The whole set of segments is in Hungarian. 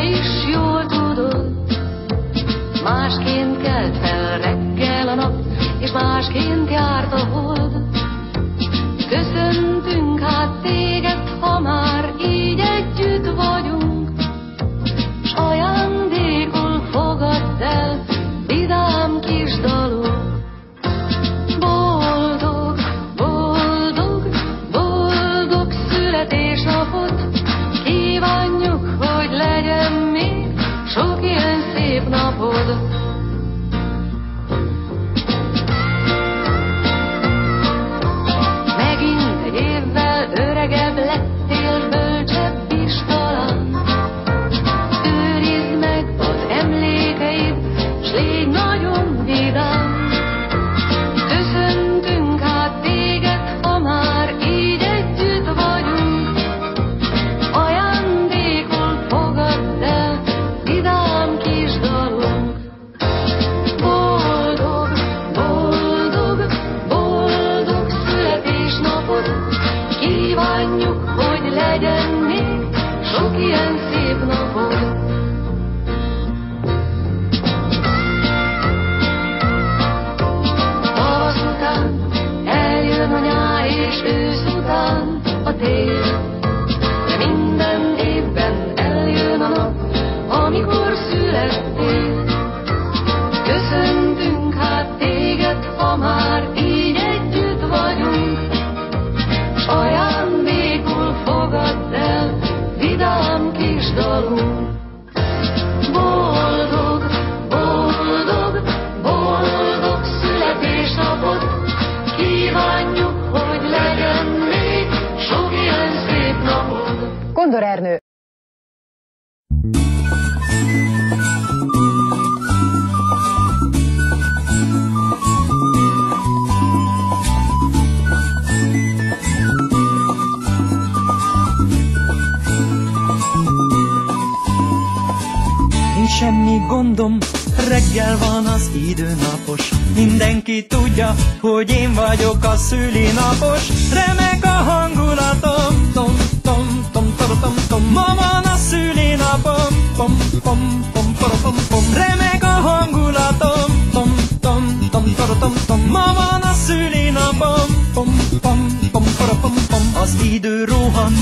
is jól tudod, másként kelt fel reggel a nap, és másként járt a hold. Köszöntünk hát téged, ha már így együtt vagyunk, s ajándékul fogadd el vidám kis dalunk. Boldog, boldog, boldog születésnapot kívánjuk, hogy legyen még sok ilyen szép napod. Megint egy évvel öregebb lettél, bölcsebb is talán. Őrizd meg az emlékeid, s légy nagyon vidám. Köszöntünk hát téged, ha már így együtt vagyunk, ajándékul fogadd el vidám kis dalunk. Boldog, boldog, boldog születésnapod kívánjuk, hogy legyen még sok ilyen szép napod. Tavasz után eljön a nyár, és ősz után a tél, de minden évben eljön a nap, amikor születtél. Köszöntünk hát téged, ha már így együtt vagyunk, s ajándékul fogadd el vidám kis dalunk. Boldog, boldog, boldog születésnapot kívánjuk, hogy legyen még sok ilyen szép napod. Kondor Ernő. Nincs semmi gondom, reggel van az időnapos. Mindenki tudja, hogy én vagyok a szülinapos. Remek a hangulatom, tom, tom, tom, tom, tom, tom. Ma van a szülinapom, pom, pom, pom, pom, pom. Remek a hangulatom, tom, tom, tom, tom, tom, tom. Ma van a szülinapom, pom, pom, pom, pom, pom. Az idő rohan,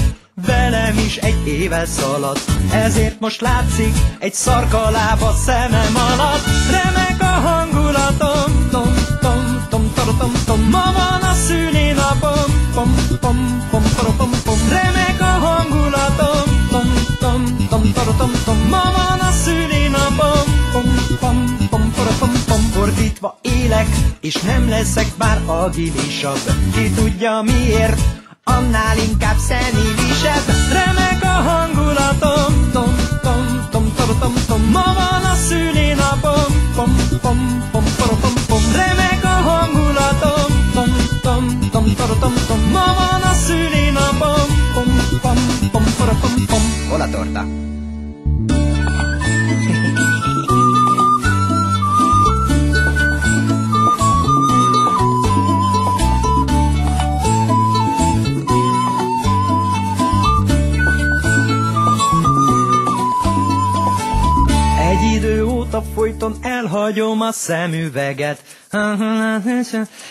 velem is egy éve szaladt, ezért most látszik egy szarkaláb a szemem alatt. Remek a hangulatom, tom, tom, tom, tom, tom, tom. Ma van a szülinapom, pom, pom, pom, pom, pom. Remek a hangulatom, tom, tom, tom, tom, tom, tom. Ma van a szülinapom, pom, pom, pom, pom, pom. Fordítva élek, és nem leszek már agilisabb. Ki tudja miért, annál inkább szenilisebb. Remek a hangulatom, tom, tom, tom, tom, tom, tom. Ma van a szülinapom, pom, pom, pom, pom, pom. Remek a hangulatom, tom, tom, tom, tom, tom, tom. Ma van a szülinapom, pom, pom, pom, pom, pom. Hol a torta? Folyton elhagyom a szemüveget,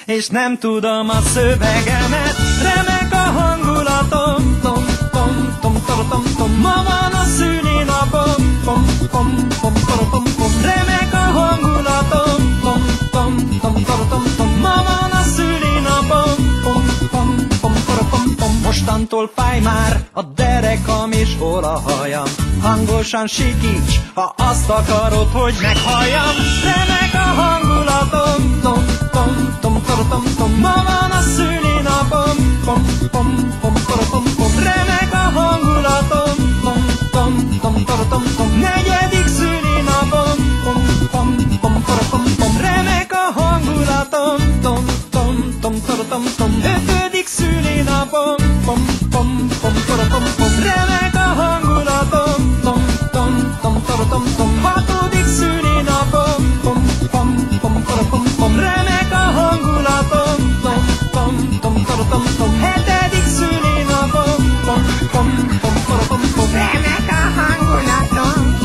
és nem tudom a szövegemet. Remek a hangulatom, tom, tom, tom, tom, tom, tom. Ma van a szülinapom, pom, pom, pom, pom, pom. Remek a hangulatom, tom, tom, tom, tom, tom, tom. Ma van a szülinapom, pom, pom, pom, pom, pom. Mostantól fáj már a derekam és hol a hajam. Hangosan sikíts, ha azt akarod, hogy meghalljam. Remek a hangulatom, tom, tom, tom, tom, tom, tom. Ma van a szülinapom, pom, pom, pom, pom, pom. Remek a hangulatom, tom, tom, tom, tom, tom, tom. Negyedik szülinapom, pom, pom, pom, pom, pom. Remek a hangulatom, tom, tom, tom, tom, tom. Ötödik szülinapom, pom, pom, pom, pom, pom. Remek a hangulatom, tom, tom, tom, tom, tom. Hatodik szülinapom, pom, pom, pom, pom, pom. Remek a hangulatom, tom, tom, tom, tom, tom. Hetedik szülinapom, pom, pom, pom, pom, pom. Remek a hangulatom,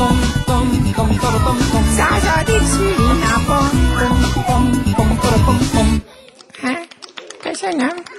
Köszönöm.